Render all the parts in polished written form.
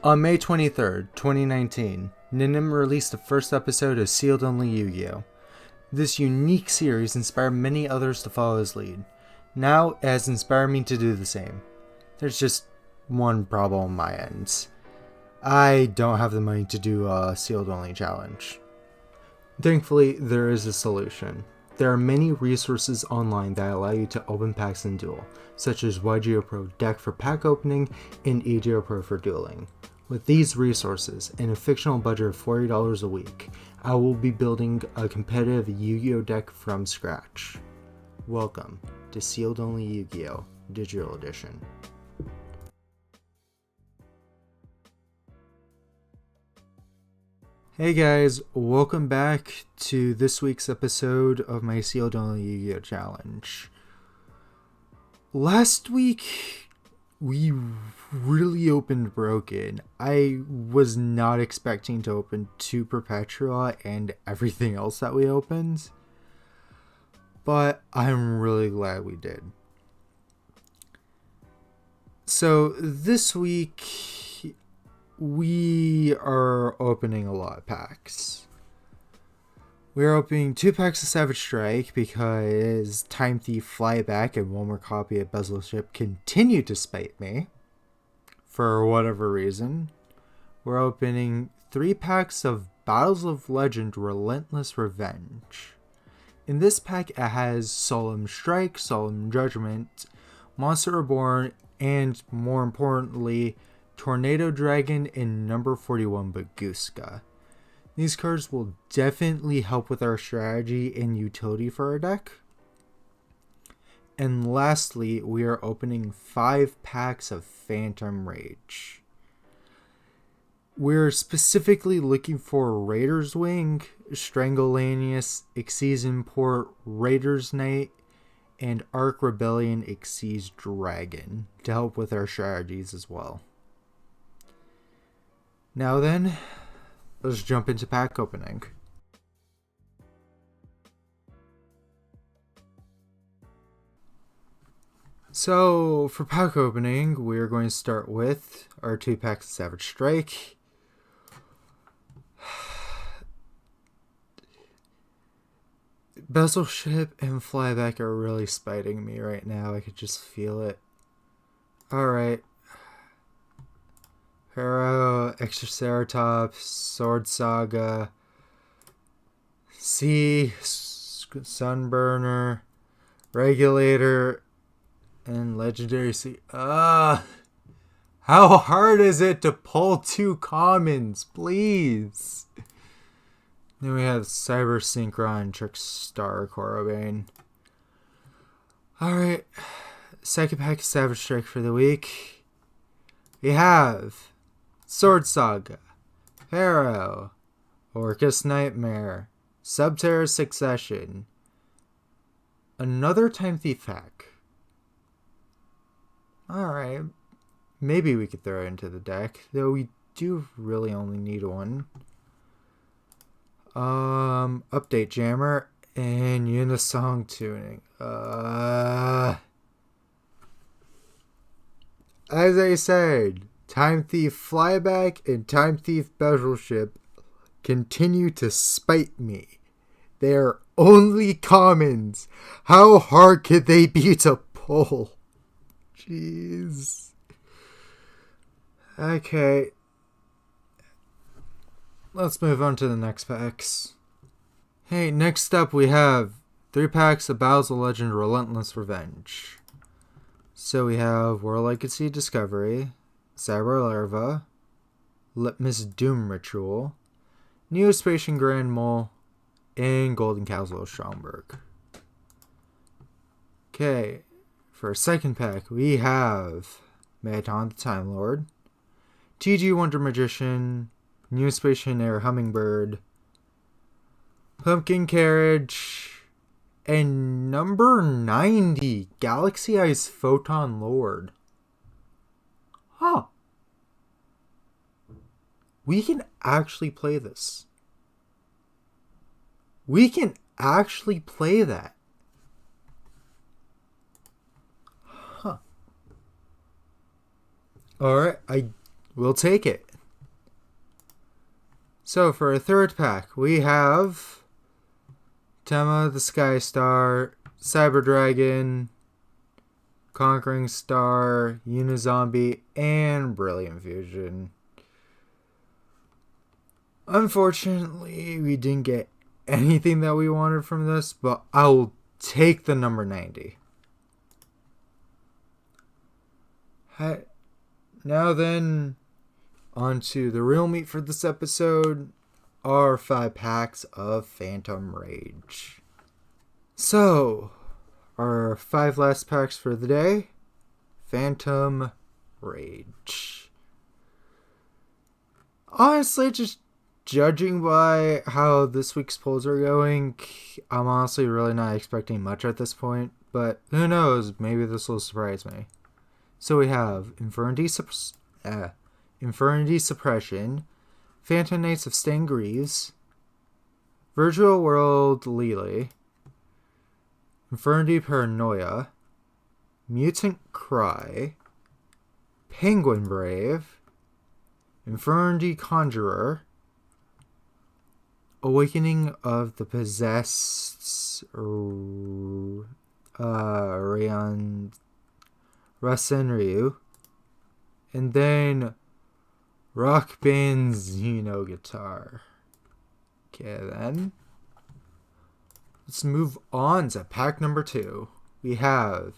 On May 23rd, 2019, Nyhmnim released the first episode of Sealed Only Yugioh. This unique series inspired many others to follow his lead. Now it has inspired me to do the same. There's just one problem on my end. I don't have the money to do a Sealed Only challenge. Thankfully, there is a solution. There are many resources online that allow you to open packs in Duel, such as Yugioh Pro Deck for pack opening and Yugioh Pro for dueling. With these resources and a fictional budget of $40 a week, I will be building a competitive Yu-Gi-Oh deck from scratch. Welcome to Sealed Only Yu-Gi-Oh! Digital Edition. Hey guys, welcome back to this week's episode of my Sealed Only Yu-Gi-Oh! Challenge. Last week, we really opened broken. I was not expecting to open 2 Perpetua and everything else that we opened, but I'm really glad we did. So this week, we are opening a lot of packs. We're opening 2 packs of Savage Strike because Time Thief Flyback and one more copy of Bezel Ship continue to spite me. For whatever reason. We're opening 3 packs of Battles of Legend Relentless Revenge. In this pack it has Solemn Strike, Solemn Judgment, Monster Reborn, and more importantly, Tornado Dragon and number 41 Baguska. These cards will definitely help with our strategy and utility for our deck. And lastly, we are opening 5 packs of Phantom Rage. We're specifically looking for Raider's Wing, Strangulanius, Xyz Import, Raider's Knight, and Arc Rebellion Xyz Dragon to help with our strategies as well. Now then, let's jump into pack opening. So, for pack opening, we're going to start with our 2 packs of Savage Strike. Bezel Ship and Flyback are really spiting me right now. I could just feel it. Alright. Hero, Extraceratops, Sword Saga, Sea, Sunburner, Regulator, and Legendary Sea. How hard is it to pull 2 commons, please? Then we have Cyber Synchron, Trickstar, Korobane. Alright, second pack of Savage Strike for the week. We have Sword Saga, Harrow, Orcus Nightmare, Subterra Succession, another Time Thief pack. Alright, maybe we could throw it into the deck, though we do really only need one. Update Jammer and Unisong Tuning. As I said, Time Thief Flyback and Time Thief Bezel Ship continue to spite me. They are only commons. How hard could they be to pull? Jeez. Okay. Let's move on to the next packs. Hey, next up we have 3 packs of Battles of Legend Relentless Revenge. So we have World Legacy Discovery, Cyber Larva, Litmus Doom Ritual, Neospatian Grand Mole, and Golden Castle of Stromberg. Okay, for our second pack we have Megaton the Time Lord, TG Wonder Magician, Neospatian Air Hummingbird, Pumpkin Carriage, and number 90, Galaxy Eyes Photon Lord. Huh. We can actually play this. We can actually play that. Huh. Alright, I will take it. So for a third pack, we have Tema the Sky Star, Cyber Dragon, Conquering Star, Unizombie, and Brilliant Fusion. Unfortunately, we didn't get anything that we wanted from this, but I'll take the number 90. Now then, on to the real meat for this episode, our 5 packs of Phantom Rage. So, our 5 last packs for the day, Phantom Rage. Honestly, just judging by how this week's polls are going, I'm honestly really not expecting much at this point, but who knows, maybe this will surprise me. So we have Infernity Suppression, Phantom Knights of Stangreaves, Virtual World Lily, Infernity Paranoia, Mutant Cry, Penguin Brave, Infernity Conjurer, Awakening of the Possessed, Rasenryu, and then Rock Band Xeno Guitar. Okay, then let's move on to pack number 2. We have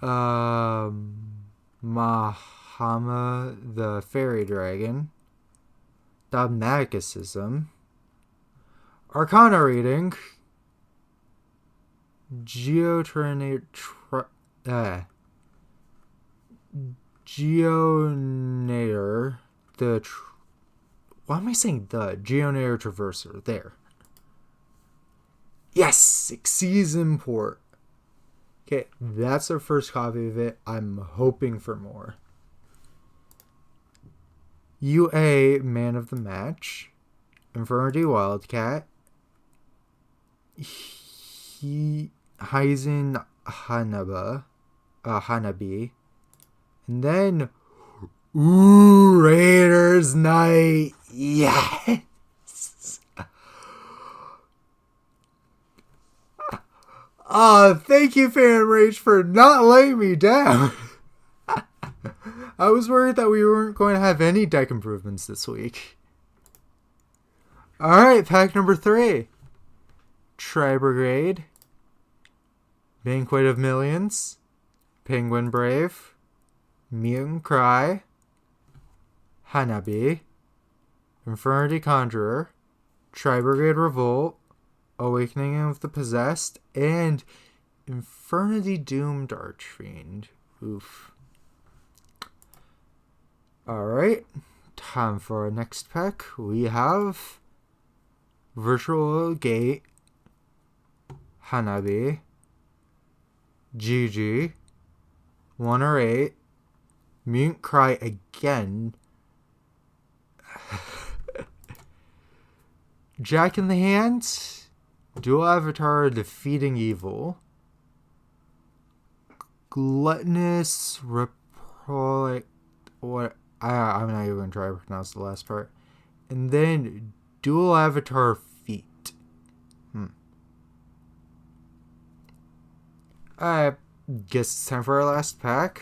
Mahama the Fairy Dragon, Dogmaticism, Arcana Reading, Geoneator why am I saying the Geoneator Traverser? There. Yes! Exceeds import. Okay, that's our first copy of it. I'm hoping for more. UA Man of the Match, Infernity Wildcat, Heizen Hanabi, and then Raiders Night. Yes. Thank you, Phantom Rage, for not letting me down. I was worried that we weren't going to have any deck improvements this week. Alright, pack number 3. Tri-Brigade, Banquet of Millions, Penguin Brave, Mutant Cry, Hanabi, Infernity Conjurer, Tri-Brigade Revolt, Awakening of the Possessed, and Infernity Doomed Archfiend. Oof. Alright, time for our next pack. We have Virtual Gate, Hanabi, GG, 1 or 8, Mutant Cry again, Jack in the Hand, Dual Avatar Defeating Evil, Gluttonous Reprolic, I'm not even going to try to pronounce the last part, and then Dual Avatar Feet. I guess it's time for our last pack,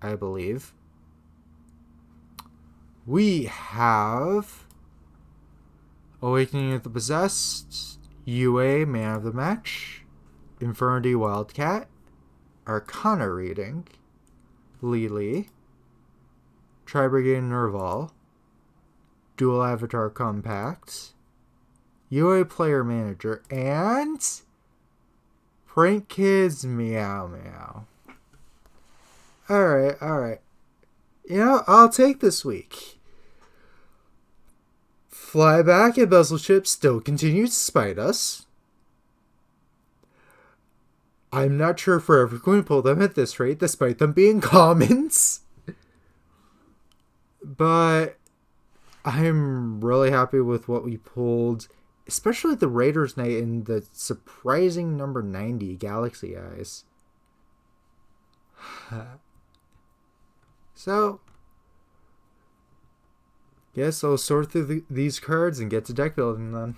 I believe. We have Awakening of the Possessed, UA Man of the Match, Infernity Wildcat, Arcana Reading, Lily, Tri-Brigade Nerval, Dual Avatar Compact, UA Player Manager, and Prank Kids Meow Meow. Alright. You know, I'll take this week. Flyback and Bezel Ship still continue to spite us. I'm not sure if we're ever going to pull them at this rate, despite them being commons. But I'm really happy with what we pulled, especially the Raiders Night and the surprising number 90, Galaxy Eyes. So, Guess I'll sort through these cards and get to deck building then.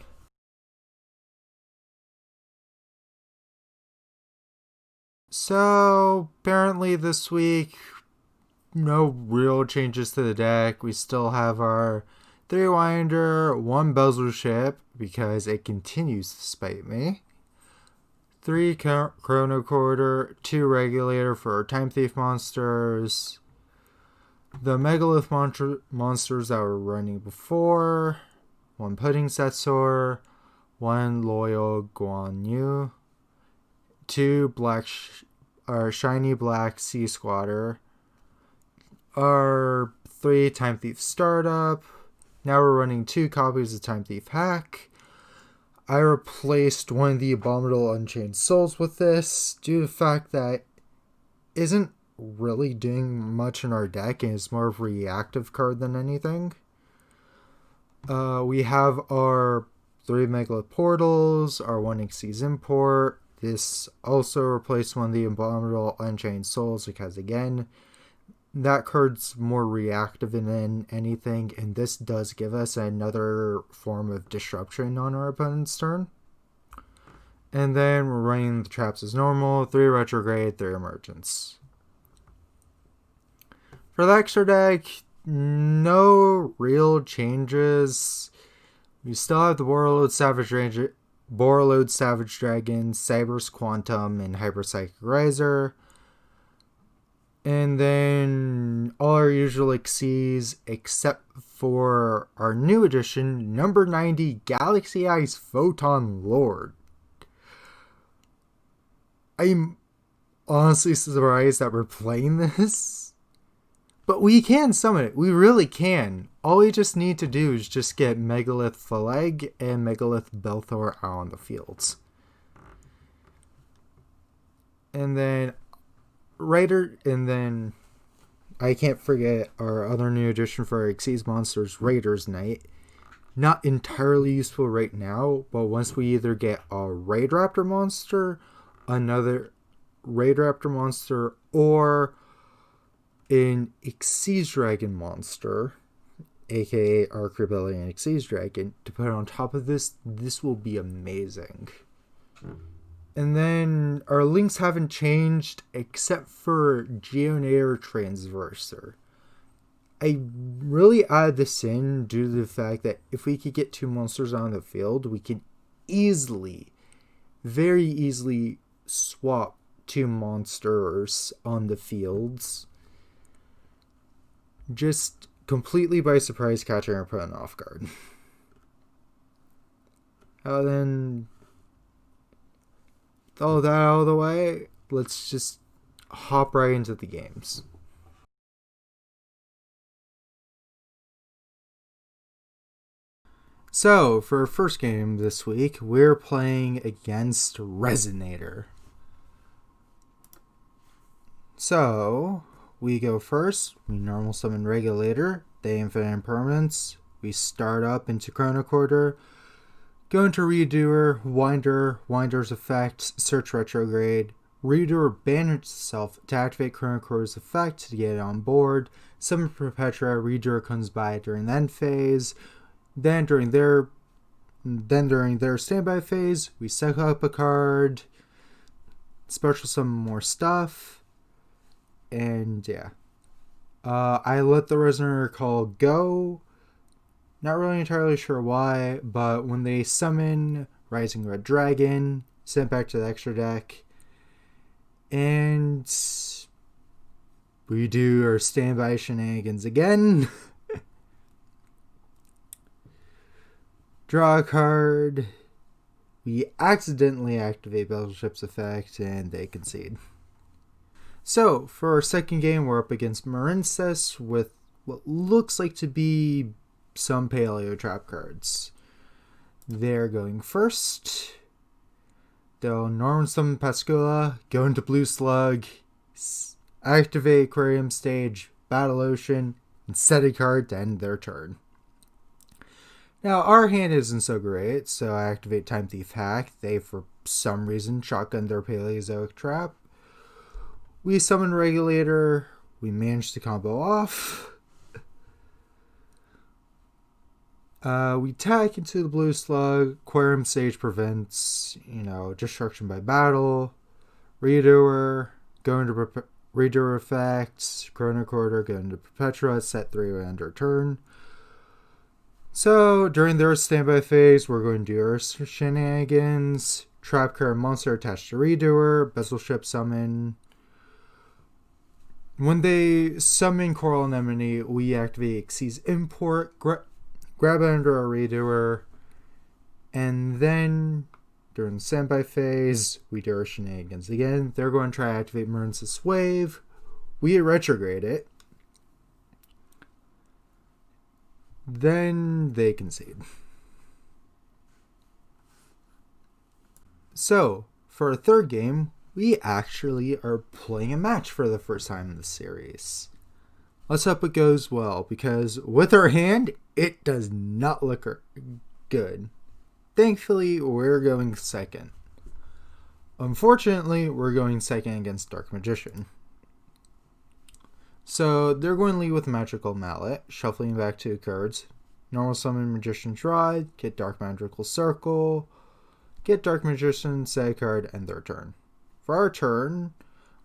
So, apparently this week, no real changes to the deck. We still have our 3 Winder, 1 Bezel Ship, because it continues to spite me. 3 Chrono Quarter, 2 Regulator for our Time Thief monsters. The Megalith monsters that were running before. 1 Pudding Setsor, 1 Loyal Guan Yu, 2 Shiny Black Sea Squatter, our 3 Time Thief Startup. Now we're running 2 copies of Time Thief Hack. I replaced one of the Abominable Unchained Souls with this due to the fact that it isn't really doing much in our deck and it's more of a reactive card than anything. We have our 3 Megalith Portals, our 1 Xyz Import. This also replaced one of the Abominable Unchained Souls because, again, that card's more reactive than anything, and this does give us another form of disruption on our opponent's turn. And then we're running the traps as normal, 3 Retrograde, 3 Emergence. For the extra deck, no real changes. We still have the Borreload Savage Dragon, Cyber's Quantum, and Hyper Psychic Riser. And then all our usual Xyz, except for our new edition, number 90, Galaxy Eyes Photon Lord. I'm honestly surprised that we're playing this. But we can summon it. We really can. All we just need to do is just get Megalith Phaleg and Megalith Belthor out on the fields. And then I can't forget our other new addition for our Xyz monsters, Raiders Knight. Not entirely useful right now, but once we either get a Raid Raptor monster, another Raid Raptor monster, or an Xyz Dragon monster, aka Arc Rebellion Xyz Dragon, to put on top of this will be amazing. And then our links haven't changed except for Geonator Transverser. I really added this in due to the fact that if we could get 2 monsters on the field, we can very easily swap 2 monsters on the fields. Just completely by surprise, catching our opponent off guard. Then all that out of the way, let's just hop right into the games. So, for our first game this week, we're playing against Resonator. So, we go first, we normal summon Regulator, they infinite impermanence, we start up into Chrono Quarter, go into Redoer, Winder's effect, search Retrograde, Redoer banish itself to activate Chrono Quarter's effect to get it on board, summon Perpetua, Redoer comes by during the end phase, then during their standby phase, we suck up a card, special summon more stuff, and yeah. I let the Resonator call go. Not really entirely sure why, but when they summon Rising Red Dragon, sent back to the extra deck, and we do our standby shenanigans again. Draw a card. We accidentally activate Battleship's effect, and they concede. So, for our second game, we're up against Marincess with what looks like to be some Paleo Trap cards. They're going first. They'll normal summon Pascula, go into Blue Slug, activate Aquarium Stage, Battle Ocean, and set a card to end their turn. Now, our hand isn't so great, so I activate Time Thief Hack. They, for some reason, shotgun their Paleozoic Trap. We summon Regulator. We manage to combo off. We tack into the Blue Slug. Aquarium Sage prevents, destruction by battle. Redoer, go into Redoer effects. Chrono Quarter, go into Perpetua, set 3 under turn. So, during their standby phase, we're going to do our shenanigans. Trap card monster attached to Redoer. Bezel Ship summon. When they summon Coral Anemone, we activate Xyz Import, grab it under our Redoer, and then during the standby phase, we do our shenanigans again. They're going to try to activate Mernsis Wave. We retrograde it. Then they concede. So, for our third game, we actually are playing a match for the first time in the series. Let's hope it goes well, because with our hand, it does not look good. Thankfully, we're going second. Unfortunately, we're going second against Dark Magician. So, they're going to lead with Magical Mallet, shuffling back 2 cards. Normal Summon Magician's Rod, get Dark Magical Circle, get Dark Magician, say card, end their turn. For our turn,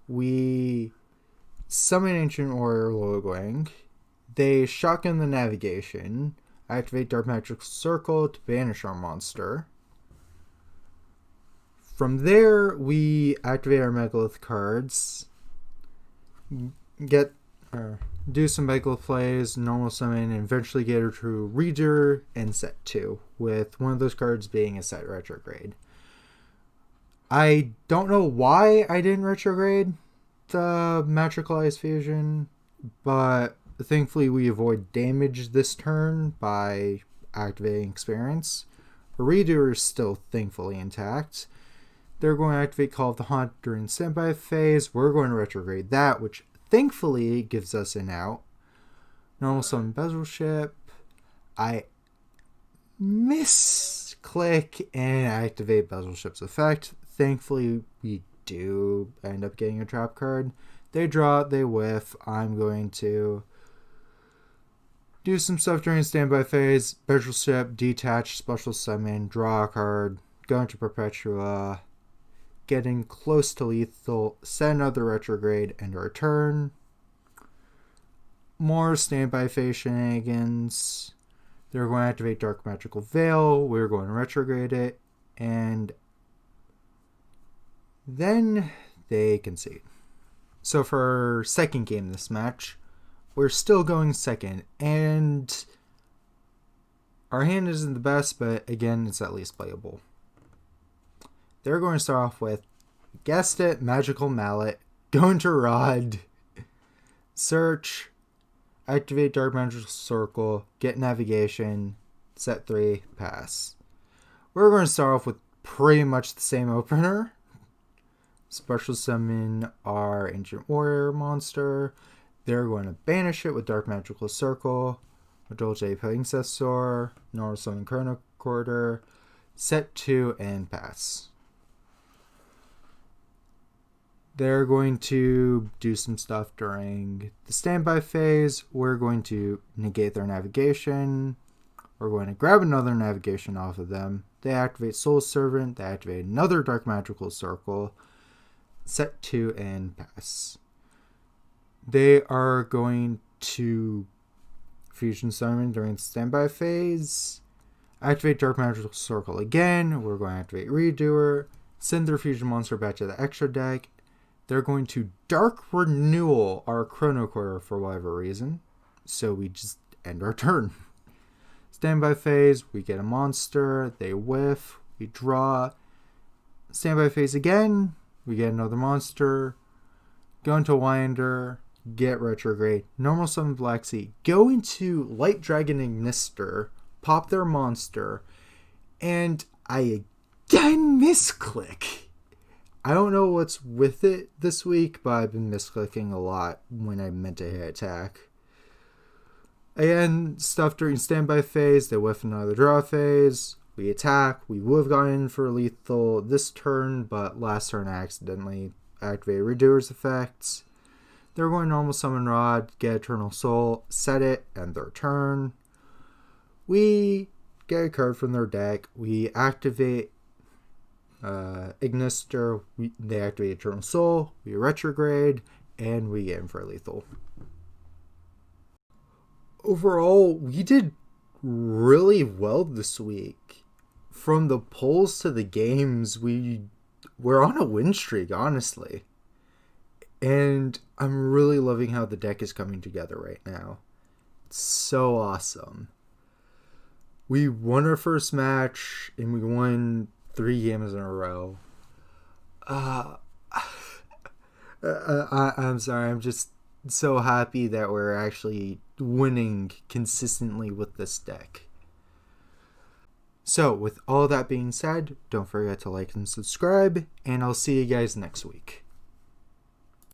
we summon Ancient Warrior Logwang. They shotgun the navigation, activate Dark Magical Circle to banish our monster. From there, we activate our Megalith cards, do some Megalith plays, normal summon, and eventually get her to Reader and set 2, with one of those cards being a set retrograde. I don't know why I didn't retrograde the Magical Fusion, but thankfully we avoid damage this turn by activating Experience. The Reader is still thankfully intact. They're going to activate Call of the Haunt during standby phase. We're going to retrograde that, which thankfully gives us an out. Normal summon Bezel Ship. I misclick and activate Bezel Ship's effect. Thankfully, we do end up getting a trap card. They draw, they whiff. I'm going to do some stuff during standby phase. Bezel Ship, detach, special summon, draw a card, go into Perpetua, getting close to lethal, set another retrograde, and our turn. More standby phase shenanigans. They're going to activate Dark Magical Veil. We're going to retrograde it, and then they concede. So for our second game this match, we're still going second, and our hand isn't the best, but again, it's at least playable. They're going to start off with, guessed it, Magical Mallet, go into Rod, search, activate Dark Magical Circle, get navigation, set 3, pass. We're going to start off with pretty much the same opener. Special summon our Ancient Warrior monster. They're going to banish it with Dark Magical Circle, Dolce Palincessor, normal summon Chrono Quarter, set 2, and pass. They're going to do some stuff during the standby phase. We're going to negate their navigation. We're going to grab another navigation off of them. They activate Soul Servant. They activate another Dark Magical Circle. Set 2 and pass. They are going to Fusion Summon during the standby phase. Activate Dark Magical Circle again. We're going to activate Redoer. Send their Fusion Monster back to the extra deck. They're going to Dark Renewal our Chrono Quarter for whatever reason. So we just end our turn. Standby phase, we get a monster. They whiff. We draw. Standby phase again. We get another monster. Go into Winder. Get retrograde. Normal summon Black Sea. Go into Light Dragon Ignister. Pop their monster. And I again misclick. I don't know what's with it this week, but I've been misclicking a lot when I meant to hit attack. Again, stuff during standby phase. They whiff another draw phase. We attack. We would have gone in for lethal this turn, but last turn I accidentally activated Redoer's effects. They're going normal summon Rod, get Eternal Soul, set it, end their turn. We get a card from their deck, we activate Ignister, they activate Eternal Soul, we retrograde, and we get Infralethal. Overall, we did really well this week. From the polls to the games, we're on a win streak, honestly. And I'm really loving how the deck is coming together right now. It's so awesome. We won our first match, and we won 3 games in a row. I'm sorry, I'm just so happy that we're actually winning consistently with this deck. So, with all that being said, don't forget to like and subscribe, and I'll see you guys next week.